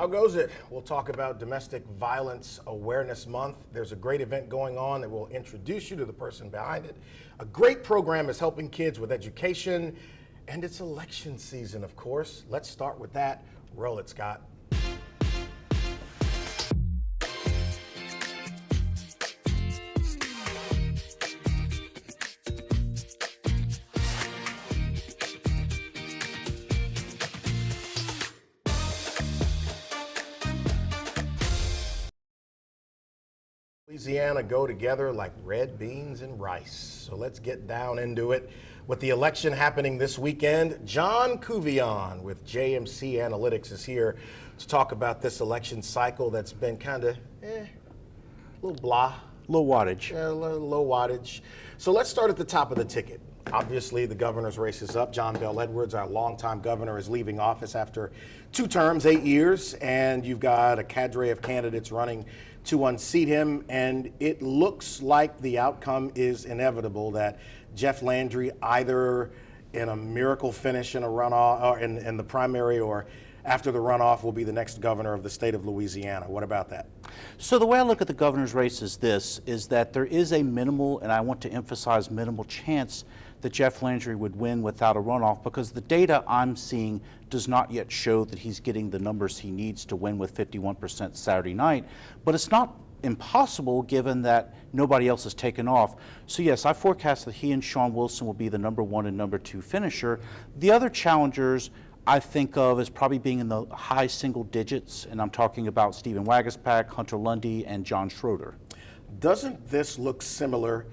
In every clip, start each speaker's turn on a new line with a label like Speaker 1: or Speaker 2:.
Speaker 1: How goes it? We'll talk about Domestic Violence Awareness Month. There's a great event going on that will introduce you to the person behind it. A great program is helping kids with education, and it's election season, of course. Let's start with that. Roll it, Scott. Louisiana go together like red beans and rice. So let's get down into it. With the election happening this weekend, John Cuvion with JMC Analytics is here to talk about this election cycle that's been kind of, a little blah.
Speaker 2: Low wattage.
Speaker 1: Low wattage. So let's start at the top of the ticket. Obviously, the governor's race is up. John Bel Edwards, our longtime governor, is leaving office after 2 terms, 8 years, and you've got a cadre of candidates running to unseat him, and it looks like the outcome is inevitable, that Jeff Landry, either in a miracle finish in a runoff, or in the primary, or after the runoff, will be the next governor of the state of Louisiana. What about that?
Speaker 2: So the way I look at the governor's race is this, is that there is a minimal, and I want to emphasize minimal, chance that Jeff Landry would win without a runoff, because the data I'm seeing does not yet show that he's getting the numbers he needs to win with 51% Saturday night. But it's not impossible given that nobody else has taken off. So yes, I forecast that he and Sean Wilson will be the #1 and #2 finisher. The other challengers I think of as probably being in the high single digits, and I'm talking about Stephen Waguespack, Hunter Lundy, and John Schroeder.
Speaker 1: Doesn't this look similar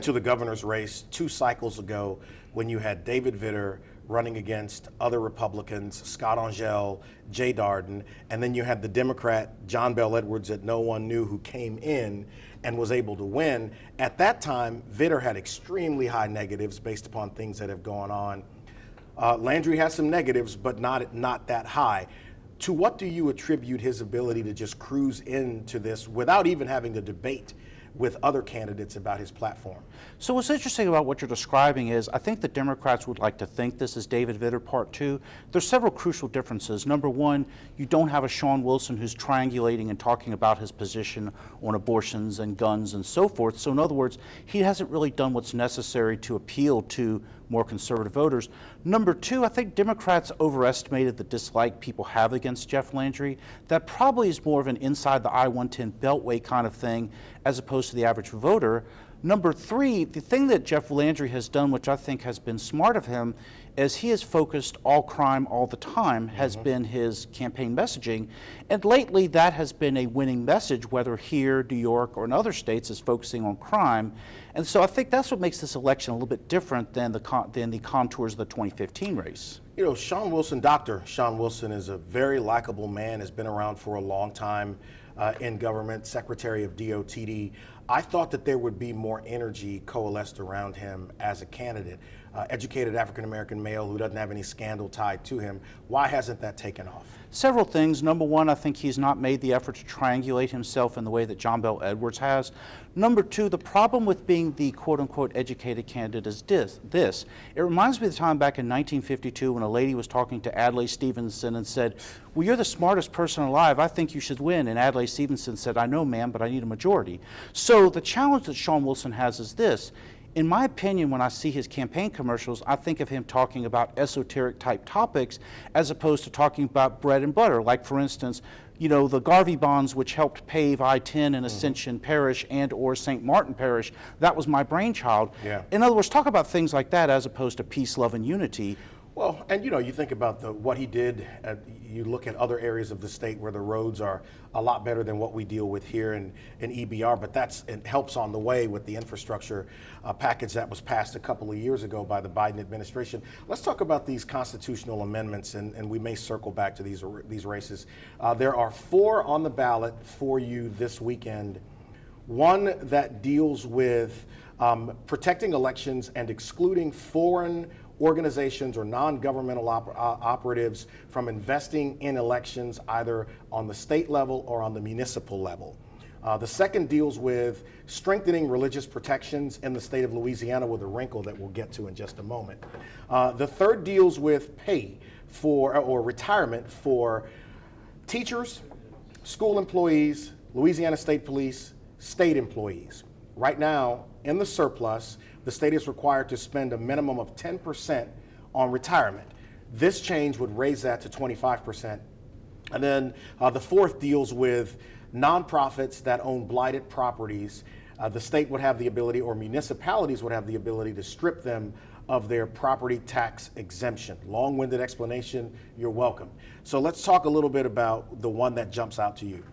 Speaker 1: to the governor's race 2 cycles ago when you had David Vitter running against other Republicans, Scott Angel, Jay Darden, and then you had the Democrat, John Bel Edwards, that no one knew, who came in and was able to win? At that time, Vitter had extremely high negatives based upon things that have gone on. Landry has some negatives, but not that high. To what do you attribute his ability to just cruise into this without even having to debate with other candidates about his platform?
Speaker 2: So what's interesting about what you're describing is, I think the Democrats would like to think this is David Vitter Part 2. There's several crucial differences. Number one, you don't have a Sean Wilson who's triangulating and talking about his position on abortions and guns and so forth. So in other words, he hasn't really done what's necessary to appeal to more conservative voters. Number two, I think Democrats overestimated the dislike people have against Jeff Landry. That probably is more of an inside the I-110 beltway kind of thing as opposed to the average voter. Number three, the thing that Jeff Landry has done, which I think has been smart of him, is he has focused all crime all the time, has been his campaign messaging. And lately that has been a winning message, whether here, New York, or in other states, is focusing on crime. And so I think that's what makes this election a little bit different than the contours of the 2015 race.
Speaker 1: You know, Sean Wilson, Dr. Sean Wilson, is a very likable man, has been around for a long time in government, Secretary of DOTD. I thought that there would be more energy coalesced around him as a candidate. Educated African-American male who doesn't have any scandal tied to him. Why hasn't that taken off?
Speaker 2: Several things. Number one, I think he's not made the effort to triangulate himself in the way that John Bel Edwards has. Number two, the problem with being the quote-unquote educated candidate is this. It reminds me of the time back in 1952 when a lady was talking to Adlai Stevenson and said, well, you're the smartest person alive. I think you should win. And Adlai Stevenson said, I know, ma'am, but I need a majority. So the challenge that Sean Wilson has is this. In my opinion, when I see his campaign commercials, I think of him talking about esoteric type topics as opposed to talking about bread and butter. Like, for instance, you know, the Garvey bonds, which helped pave I-10 in Ascension Parish and or St. Martin Parish, that was my brainchild.
Speaker 1: Yeah.
Speaker 2: In other words, talk about things like that as opposed to peace, love, and unity.
Speaker 1: Well, and you know, you think about what he did, you look at other areas of the state where the roads are a lot better than what we deal with here in EBR, but it helps on the way with the infrastructure package that was passed a couple of years ago by the Biden administration. Let's talk about these constitutional amendments, and we may circle back to these races. There are 4 on the ballot for you this weekend. One that deals with protecting elections and excluding foreign organizations or non-governmental operatives from investing in elections either on the state level or on the municipal level. The second deals with strengthening religious protections in the state of Louisiana with a wrinkle that we'll get to in just a moment. The third deals with pay for or retirement for Teachers, school employees, Louisiana State Police, state employees. Right now, in the surplus, the state is required to spend a minimum of 10% on retirement. This change would raise that to 25%. And then the fourth deals with nonprofits that own blighted properties. The state would have the ability, or municipalities would have the ability, to strip them of their property tax exemption. Long-winded explanation, you're welcome. So let's talk a little bit about the one that jumps out to you.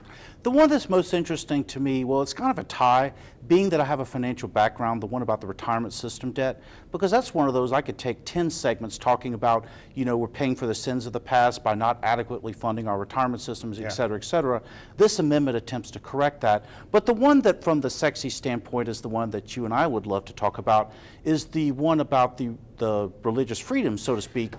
Speaker 2: The one that's most interesting to me, well, it's kind of a tie, being that I have a financial background, the one about the retirement system debt, because that's one of those I could take 10 segments talking about, you know, we're paying for the sins of the past by not adequately funding our retirement systems, et cetera, et cetera. This amendment attempts to correct that. But the one that from the sexy standpoint is the one that you and I would love to talk about is the one about the religious freedom, so to speak.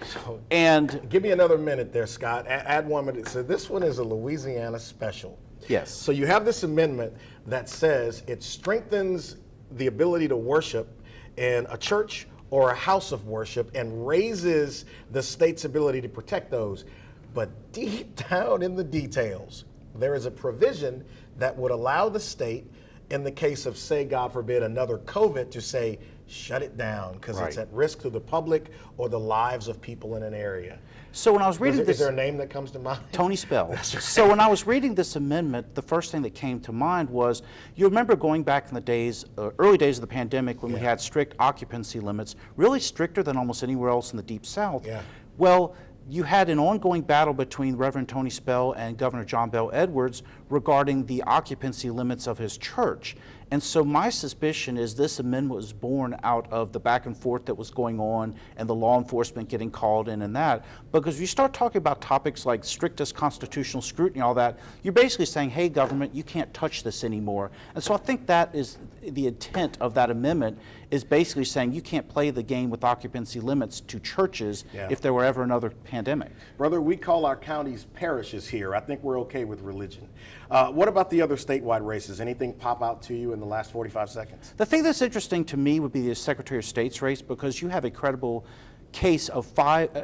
Speaker 2: And
Speaker 1: give me another minute there, Scott. Add 1 minute. So this one is a Louisiana special.
Speaker 2: Yes.
Speaker 1: So you have this amendment that says it strengthens the ability to worship in a church or a house of worship and raises the state's ability to protect those. But deep down in the details, there is a provision that would allow the state, in the case of, say, God forbid, another COVID, to say, shut it down because it's at risk to the public or the lives of people in an area.
Speaker 2: So when I was reading this,
Speaker 1: is there a name that comes to mind?
Speaker 2: Tony Spell.
Speaker 1: That's right.
Speaker 2: So when I was reading this amendment, the first thing that came to mind was, you remember going back in the days, early days of the pandemic, when we had strict occupancy limits, really stricter than almost anywhere else in the Deep South.
Speaker 1: Yeah.
Speaker 2: Well, you had an ongoing battle between Reverend Tony Spell and Governor John Bel Edwards regarding the occupancy limits of his church. And so my suspicion is this amendment was born out of the back and forth that was going on and the law enforcement getting called in and that. Because if you start talking about topics like strictest constitutional scrutiny, all that, you're basically saying, hey, government, you can't touch this anymore. And so I think that is the intent of that amendment, is basically saying you can't play the game with occupancy limits to churches if there were ever another pandemic.
Speaker 1: Brother, we call our counties parishes here. I think we're okay with religion. What about the other statewide races? Anything pop out to you in the last 45 seconds?
Speaker 2: The thing that's interesting to me would be the Secretary of State's race, because you have a credible case of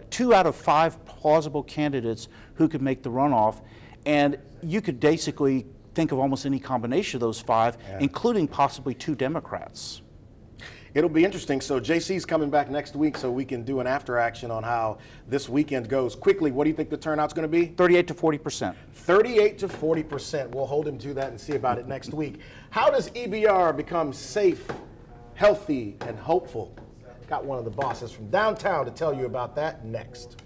Speaker 2: 2 out of 5 plausible candidates who could make the runoff, and you could basically think of almost any combination of those 5, including possibly 2 Democrats.
Speaker 1: It'll be interesting. So JC's coming back next week so we can do an after action on how this weekend goes. Quickly, what do you think the turnout's going to be?
Speaker 2: 38 to 40%.
Speaker 1: 38 to 40%. We'll hold him to that and see about it next week. How does EBR become safe, healthy, and hopeful? Got one of the bosses from downtown to tell you about that next.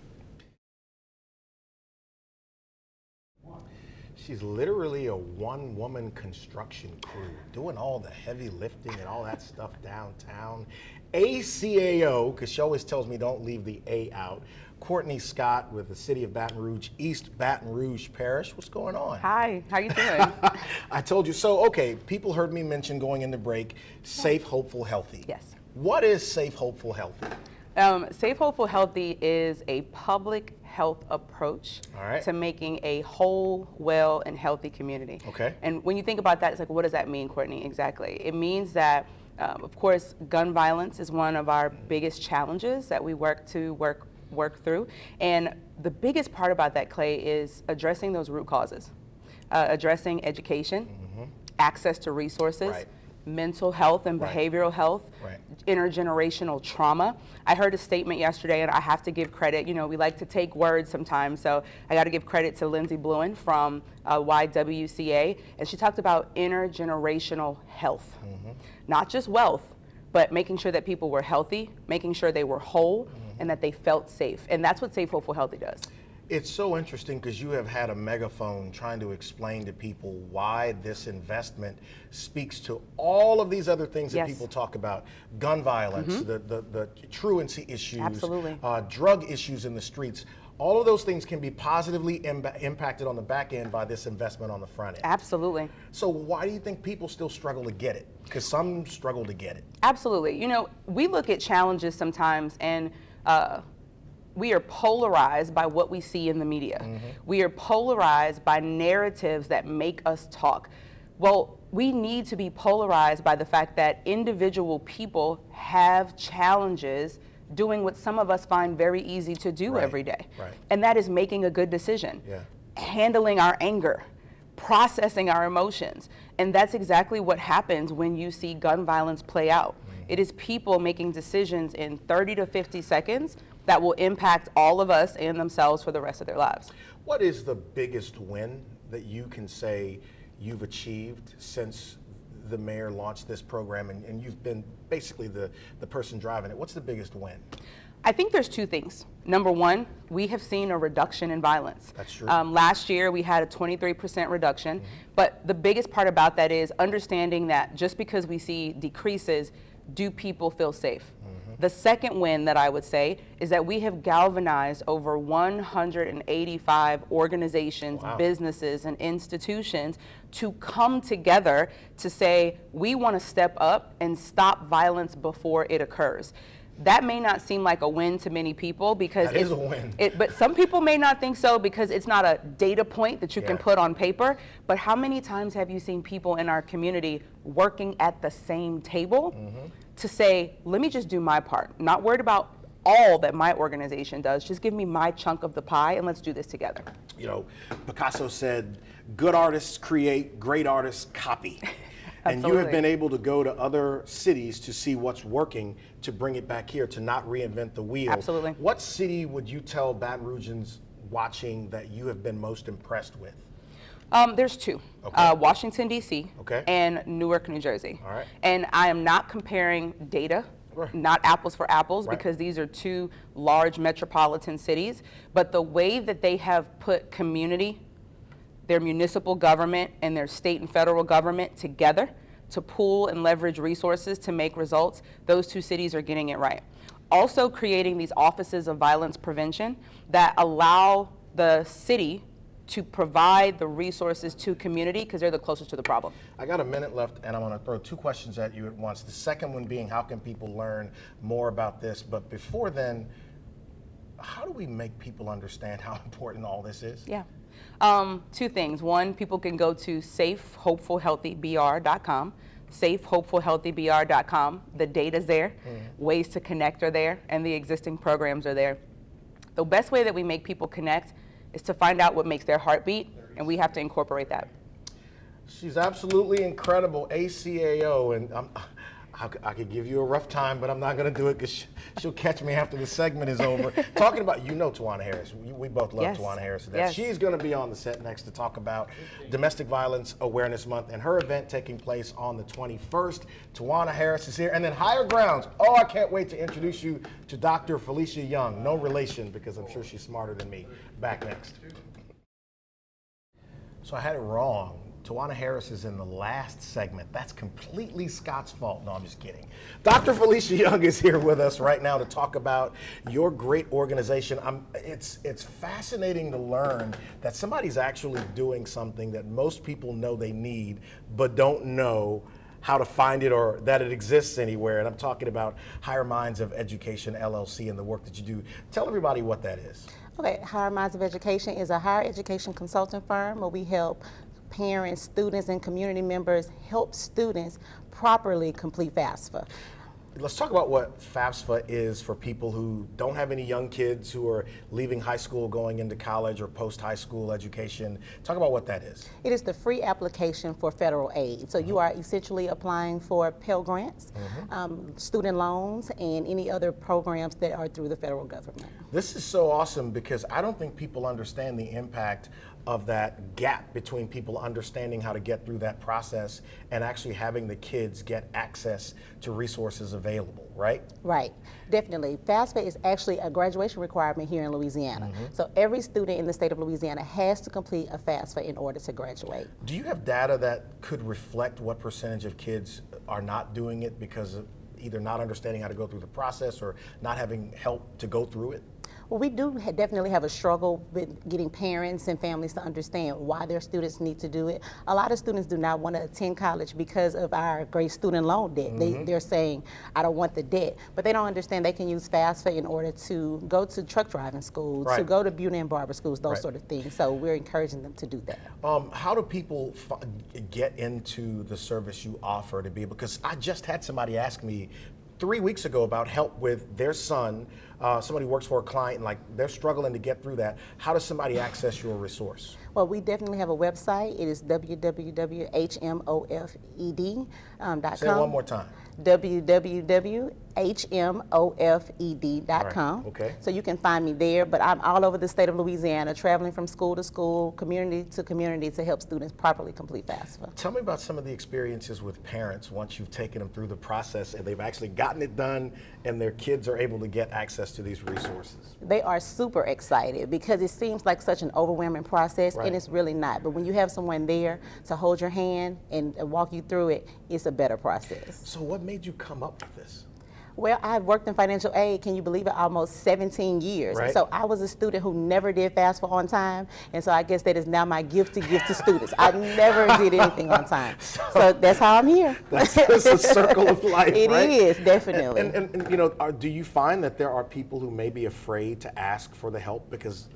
Speaker 1: She's literally a one-woman construction crew doing all the heavy lifting and all that stuff downtown. ACAO, because she always tells me don't leave the A out. Courtney Scott with the City of Baton Rouge, East Baton Rouge Parish. What's going on?
Speaker 3: Hi, how you doing?
Speaker 1: I told you. So, okay, people heard me mention going into break, safe, hopeful, healthy.
Speaker 3: Yes.
Speaker 1: What is safe, hopeful, healthy?
Speaker 3: Safe, Hopeful, Healthy is a public health approach to making a whole, well, and healthy community.
Speaker 1: Okay.
Speaker 3: And when you think about that, it's like, what does that mean, Courtney? Exactly. It means that, of course, gun violence is one of our biggest challenges that we work through. And the biggest part about that, Clay, is addressing those root causes, addressing education, access to resources, mental health and behavioral health, intergenerational trauma. I heard a statement yesterday, and I have to give credit. You know, we like to take words sometimes, so I got to give credit to Lindsay Bluen from YWCA, and she talked about intergenerational health. Not just wealth, but making sure that people were healthy, making sure they were whole, and that they felt safe. And that's what Safe, Hopeful, Healthy does.
Speaker 1: It's so interesting because you have had a megaphone trying to explain to people why this investment speaks to all of these other things that people talk about. Gun violence, the truancy issues, drug issues in the streets. All of those things can be positively impacted on the back end by this investment on the front end.
Speaker 3: Absolutely.
Speaker 1: So why do you think people still struggle to get it? Because some struggle to get it.
Speaker 3: Absolutely. You know, we look at challenges sometimes and we are polarized by what we see in the media. We are polarized by narratives that make us talk. Well, we need to be polarized by the fact that individual people have challenges doing what some of us find very easy to do every day. And that is making a good decision. handling our anger, processing our emotions. And that's exactly what happens when you see gun violence play out. It is people making decisions in 30 to 50 seconds that will impact all of us and themselves for the rest of their lives.
Speaker 1: What is the biggest win that you can say you've achieved since the mayor launched this program, and you've been basically the person driving it? What's the biggest win?
Speaker 3: I think there's two things. Number one, we have seen a reduction in violence.
Speaker 1: That's true.
Speaker 3: Last year, we had a 23% reduction, but the biggest part about that is understanding that just because we see decreases, do people feel safe? The second win that I would say is that we have galvanized over 185 organizations, businesses, and institutions to come together to say, we want to step up and stop violence before it occurs. That may not seem like a win to many people because
Speaker 1: that is a win.
Speaker 3: But some people may not think so because it's not a data point that you can put on paper. But how many times have you seen people in our community working at the same table to say, let me just do my part, not worried about all that my organization does, just give me my chunk of the pie and let's do this together.
Speaker 1: You know, Picasso said, good artists create, great artists copy. And you have been able to go to other cities to see what's working to bring it back here, to not reinvent the wheel.
Speaker 3: Absolutely.
Speaker 1: What city would you tell Baton Rougeans watching that you have been most impressed with?
Speaker 3: There's two, Washington, D.C. and Newark, New Jersey.
Speaker 1: All right.
Speaker 3: And I am not comparing data, not apples for apples, because these are two large metropolitan cities. But the way that they have put community, their municipal government and their state and federal government together to pool and leverage resources to make results, those two cities are getting it right. Also creating these offices of violence prevention that allow the city to provide the resources to community because they're the closest to the problem.
Speaker 1: I got a minute left and I want to throw two questions at you at once. The second one being, how can people learn more about this? But before then, how do we make people understand how important all this is?
Speaker 3: Yeah. Two things. One, people can go to safehopefulhealthybr.com. Safehopefulhealthybr.com. The data's there, ways to connect are there, and the existing programs are there. The best way that we make people connect is to find out what makes their heart beat, and we have to incorporate that.
Speaker 1: She's absolutely incredible, ACAO, and I could give you a rough time, but I'm not going to do it because she'll catch me after the segment is over. Talking about, Tawana Harris. We both love Tawana Harris. She's going to be on the set next to talk about Domestic Violence Awareness Month and her event taking place on the 21st. Tawana Harris is here. And then Higher Grounds. Oh, I can't wait to introduce you to Dr. Felicia Young. No relation, because I'm sure she's smarter than me. Back next. So I had it wrong. Tawana Harris is in the last segment. That's completely Scott's fault. No, I'm just kidding. Dr. Felicia Young is here with us right now to talk about your great organization. It's fascinating to learn that somebody's actually doing something that most people know they need, but don't know how to find it or that it exists anywhere. And I'm talking about Higher Minds of Education, LLC, and the work that you do. Tell everybody what that is.
Speaker 4: Okay, Higher Minds of Education is a higher education consulting firm where we help parents, students, and community members help students properly complete FAFSA.
Speaker 1: Let's talk about what FAFSA is for people who don't have any young kids who are leaving high school, going into college or post-high school education. Talk about what that is.
Speaker 4: It is the free application for federal aid. So you are essentially applying for Pell Grants, student loans, and any other programs that are through the federal government.
Speaker 1: This is so awesome because I don't think people understand the impact of that gap between people understanding how to get through that process and actually having the kids get access to resources available, right?
Speaker 4: Right, definitely. FAFSA is actually a graduation requirement here in Louisiana. So every student in the state of Louisiana has to complete a FAFSA in order to graduate.
Speaker 1: Do you have data that could reflect what percentage of kids are not doing it because of either not understanding how to go through the process or not having help to go through it?
Speaker 4: Well, we do definitely have a struggle with getting parents and families to understand why their students need to do it. A lot of students do not want to attend college because of our great student loan debt. They're saying, I don't want the debt. But they don't understand they can use FAFSA in order to go to truck driving schools, to go to beauty and barber schools, those sort of things. So we're encouraging them to do that.
Speaker 1: How do people get into the service you offer to be able, because I just had somebody ask me 3 weeks ago about help with their son. Somebody works for a client and they're struggling to get through that. How does somebody access your resource?
Speaker 4: Well, we definitely have a website. It is www.hmofed.com.
Speaker 1: Say it one more time.
Speaker 4: www.hmofed.com.
Speaker 1: All right, okay.
Speaker 4: So you can find me there, but I'm all over the state of Louisiana, traveling from school to school, community to community to help students properly complete FAFSA.
Speaker 1: Tell me about some of the experiences with parents once you've taken them through the process and they've actually gotten it done and their kids are able to get access to these resources.
Speaker 4: They are super excited because it seems like such an overwhelming process,
Speaker 1: Right.
Speaker 4: and it's really not. But when you have someone there to hold your hand and walk you through it, it's a better process.
Speaker 1: So what made you come up with this?
Speaker 4: Well, I've worked in financial aid, can you believe it, almost 17 years.
Speaker 1: Right.
Speaker 4: So I was a student who never did FAFSA on time, and so I guess that is now my gift to give to students. I never did anything on time. So that's how I'm here.
Speaker 1: That's a circle of life,
Speaker 4: It
Speaker 1: right?
Speaker 4: is, definitely.
Speaker 1: And you know, do you find that there are people who may be afraid to ask for the help because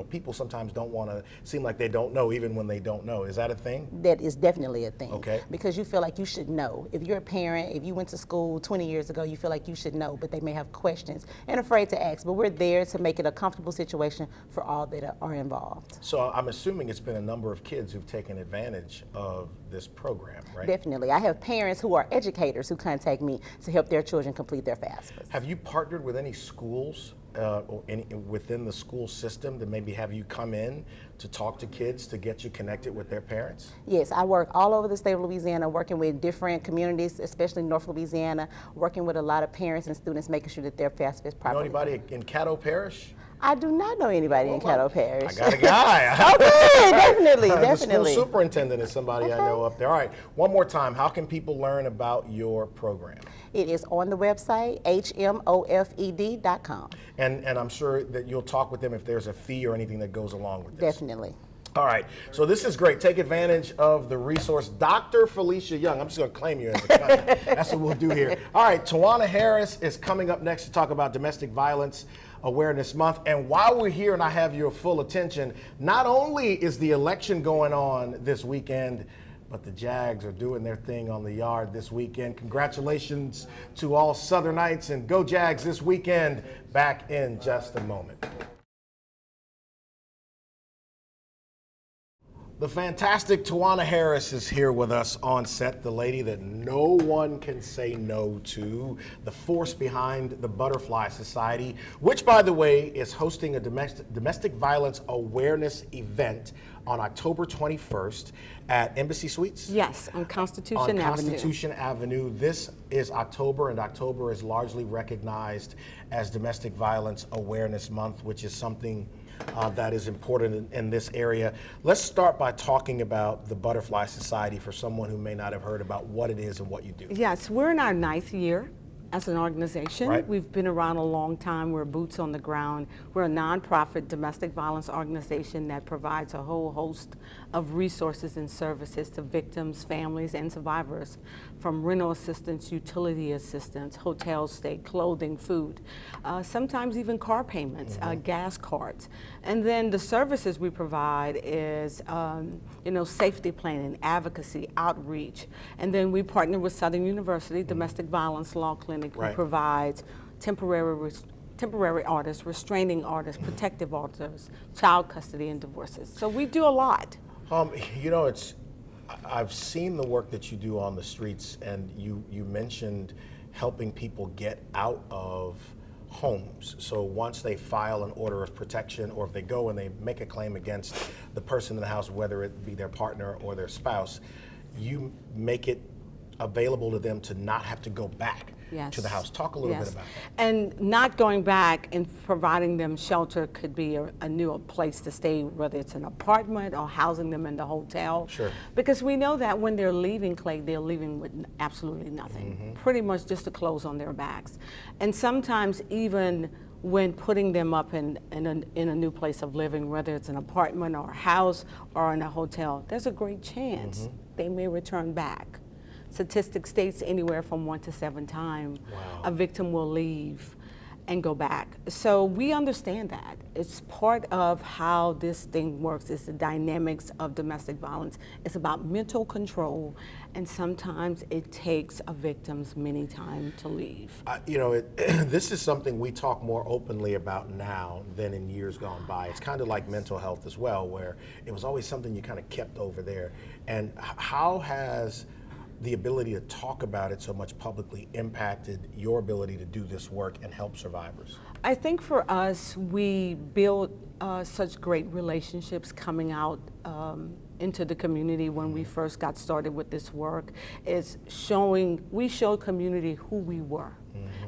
Speaker 1: people sometimes don't want to seem like they don't know even when they don't know. Is that a thing?
Speaker 4: That is definitely a thing.
Speaker 1: Okay.
Speaker 4: Because you feel like you should know. If you're a parent, if you went to school 20 years ago, you feel like you should know, but they may have questions and afraid to ask. But we're there to make it a comfortable situation for all that are involved.
Speaker 1: So I'm assuming it's been a number of kids who've taken advantage of this program, right?
Speaker 4: Definitely. I have parents who are educators who contact me to help their children complete their FAFSA.
Speaker 1: Have you partnered with any schools or within the school system to maybe have you come in to talk to kids to get you connected with their parents?
Speaker 4: Yes, I work all over the state of Louisiana, working with different communities, especially North Louisiana, working with a lot of parents and students, making sure that their FAFSA is
Speaker 1: Know
Speaker 4: properly.
Speaker 1: anybody in Caddo Parish?
Speaker 4: I do not know anybody in Caddo Parish.
Speaker 1: I got a guy.
Speaker 4: Okay, definitely,
Speaker 1: The
Speaker 4: definitely.
Speaker 1: school superintendent is somebody I know up there. All right, one more time. How can people learn about your program?
Speaker 4: It is on the website, hmofed.com.
Speaker 1: And I'm sure that you'll talk with them if there's a fee or anything that goes along with this.
Speaker 4: Definitely.
Speaker 1: All right, so this is great. Take advantage of the resource. Dr. Felicia Young, I'm just going to claim you as a client. That's what we'll do here. All right, Tawana Harris is coming up next to talk about Domestic Violence Awareness Month. And while we're here and I have your full attention, not only is the election going on this weekend, but the Jags are doing their thing on the yard this weekend. Congratulations to all Southernites, and go Jags this weekend. Back in just a moment. The fantastic Tawana Harris is here with us on set, the lady that no one can say no to, the force behind the Butterfly Society, which, by the way, is hosting a domestic violence awareness event on October 21st at Embassy Suites?
Speaker 5: Yes, on Constitution
Speaker 1: on
Speaker 5: Avenue.
Speaker 1: Constitution Avenue. This is October, and October is largely recognized as Domestic Violence Awareness Month, which is something that is important in this area. Let's start by talking about the Butterfly Society for someone who may not have heard about what it is and what you do.
Speaker 5: Yes, we're in our 9th year as an organization.
Speaker 1: Right.
Speaker 5: We've been around a long time. We're boots on the ground. We're a nonprofit domestic violence organization that provides a whole host of resources and services to victims, families, and survivors, from rental assistance, utility assistance, hotel stay, clothing, food, sometimes even car payments, gas cards. And then the services we provide is, safety planning, advocacy, outreach. And then we partner with Southern University Domestic Violence Law Clinic, who
Speaker 1: Right. provides
Speaker 5: temporary orders, restraining orders, protective orders, child custody, and divorces. So we do a lot.
Speaker 1: I've seen the work that you do on the streets, and you mentioned helping people get out of homes. So once they file an order of protection, or if they go and they make a claim against the person in the house, whether it be their partner or their spouse, you make it available to them to not have to go back to the house. Talk a little bit about that.
Speaker 5: And not going back and providing them shelter could be a new place to stay, whether it's an apartment or housing them in the hotel.
Speaker 1: Sure.
Speaker 5: Because we know that when they're leaving, Clay, they're leaving with absolutely nothing, pretty much just the clothes on their backs. And sometimes even when putting them up in a new place of living, whether it's an apartment or a house or in a hotel, there's a great chance they may return back. Statistics states anywhere from 1 to 7 times a victim will leave and go back. So we understand that. It's part of how this thing works. It's the dynamics of domestic violence. It's about mental control, and sometimes it takes a victim's many time to leave.
Speaker 1: You know, this is something we talk more openly about now than in years gone by. It's kind of like mental health as well, where it was always something you kind of kept over there. And how has the ability to talk about it so much publicly impacted your ability to do this work and help survivors?
Speaker 5: I think for us, we built such great relationships coming out into the community when we first got started with this work. We showed community who we were,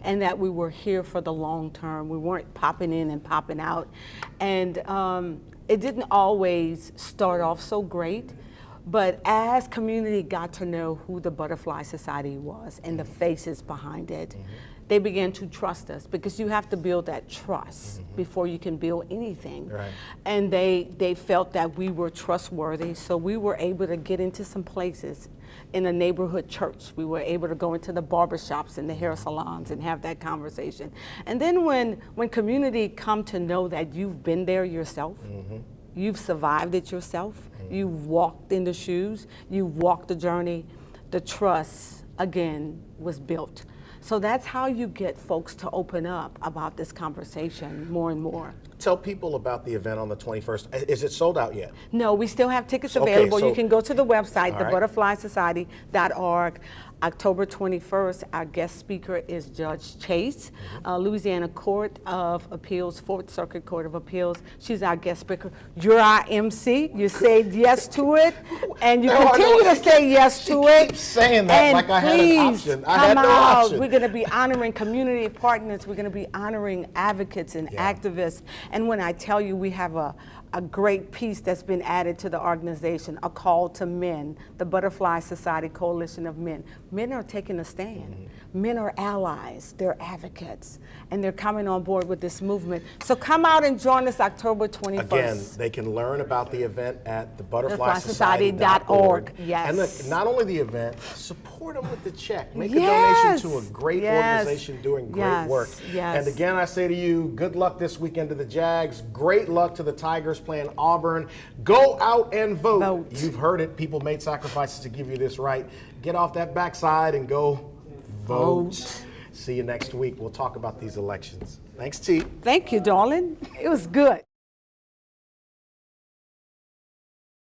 Speaker 5: and that we were here for the long term. We weren't popping in and popping out. And it didn't always start off so great. But as community got to know who the Butterfly Society was and the faces behind it, they began to trust us, because you have to build that trust before you can build anything.
Speaker 1: Right.
Speaker 5: And they felt that we were trustworthy, so we were able to get into some places in a neighborhood church. We were able to go into the barbershops and the hair salons and have that conversation. And then when community come to know that you've been there yourself, you've survived it yourself, you've walked in the shoes, you've walked the journey, the trust, again, was built. So that's how you get folks to open up about this conversation more and more.
Speaker 1: Tell people about the event on the 21st. Is it sold out yet?
Speaker 5: No, we still have tickets
Speaker 1: Okay,
Speaker 5: available.
Speaker 1: so-
Speaker 5: You can go to the website,
Speaker 1: All right.
Speaker 5: thebutterflysociety.org. October 21st, our guest speaker is Judge Chase, Louisiana Court of Appeals, Fourth Circuit Court of Appeals. She's our guest speaker. You're our MC. You said yes to it, and you
Speaker 1: No, I know.
Speaker 5: continue to say yes to it.
Speaker 1: keeps saying that
Speaker 5: And
Speaker 1: like I had an
Speaker 5: please
Speaker 1: option. I had
Speaker 5: come
Speaker 1: no
Speaker 5: out.
Speaker 1: option.
Speaker 5: We're going to be honoring community partners. We're going to be honoring advocates and activists. And when I tell you we have a great piece that's been added to the organization, a call to men, the Butterfly Society Coalition of Men. Men are taking a stand. Men are allies, they're advocates, and they're coming on board with this movement. So come out and join us October 21st.
Speaker 1: Again, they can learn about the event at
Speaker 5: thebutterflysociety.org. Yes.
Speaker 1: And look, not only the event, support them with the check. Make a
Speaker 5: Yes.
Speaker 1: donation to a great
Speaker 5: Yes.
Speaker 1: organization doing great
Speaker 5: Yes.
Speaker 1: work.
Speaker 5: Yes.
Speaker 1: And again, I say to you, good luck this weekend to the Jags. Great luck to the Tigers playing Auburn. Go out and vote.
Speaker 5: Vote.
Speaker 1: You've heard it. People made sacrifices to give you this right. Get off that backside and go vote. See you next week. We'll talk about these elections. Thanks, T.
Speaker 5: Thank you, darling. It was good.